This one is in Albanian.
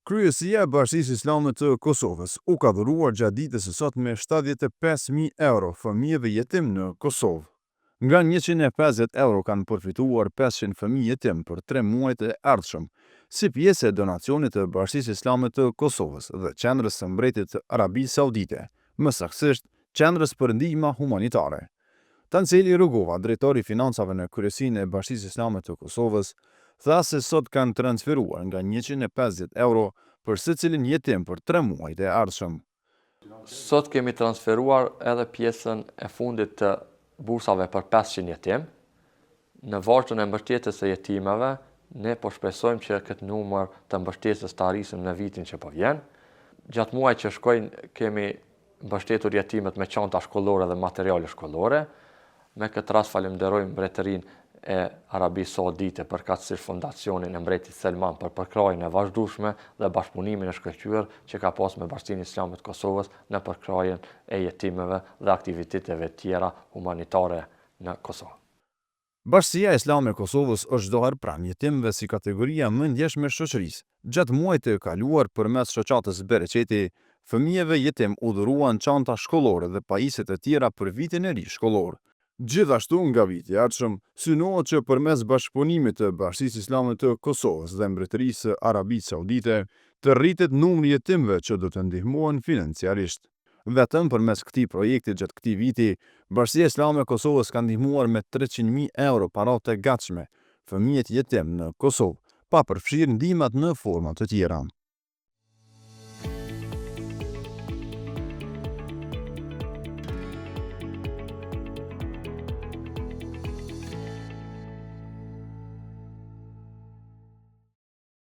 Kryesia e Bashkisë Islame të Kosovës u ka dhuruar gjatë ditës së sotme 75.000 euro fëmijëve jetim në Kosovë. Nga 150 euro kanë përfituar 500 fëmijë jetim për 3 muajt e ardhshëm, si pjesë e donacionit të Bashkisë Islame të Kosovës dhe Qendrës së Mbretërit të Arabisë Saudite, më saktësisht Qendrës për Ndihmë Humanitare. Tanseli Rugova, drejtori i financave në Kryesinë e Bashkisë Islame të Kosovës, tha se sot kanë transferuar nga 150 euro për secilin jetim për 3 muajt e ardhshëm. Sot kemi transferuar edhe pjesën e fundit të bursave për 500 jetim. Në vargën e mbështetjes së jetimeve, ne po shpresojmë që këtë numër të mbështetjes të arrisim në vitin që po vjen. Gjatë muajit që shkojnë kemi mbështetur jetimet me çanta shkollore dhe materiale shkollore. Me këtë rast falenderojmë Mbretërinë e Arabisë Saudite, përkatësisht Fondacionin e Mbretit Selman për përkrajën e vazhdueshme dhe bashkëpunimin e shkëlqyer që ka pas me Bashkinë Islame të Kosovës në përkrajën e jetimeve dhe aktiviteteve tjera humanitare në Kosovë. Bashkia Islame e Kosovës është çdo herë pranë jetimëve si kategoria më ndjeshme e shoqërisë. Gjatë muajit të kaluar përmes shoqatës Bereqeti, fëmijëve jetim u dhuruan çanta shkollore dhe pajisje të tjera për vitin e ri shkollor. Gjithashtu, nga viti i ardhshëm, synohet që përmes bashkëpunimit të Bashkisë Islame të Kosovës dhe Mbretërisë së Arabisë Saudite, të rritet numri i jetimëve që do të ndihmohen financiarisht. Vetëm përmes këtij projekti gjatë këtij viti, Bashkia Islame e Kosovës ka ndihmuar me 300.000 euro para të gatshme fëmijët jetim në Kosovë, pa përfshirë ndihmat në forma të tjera.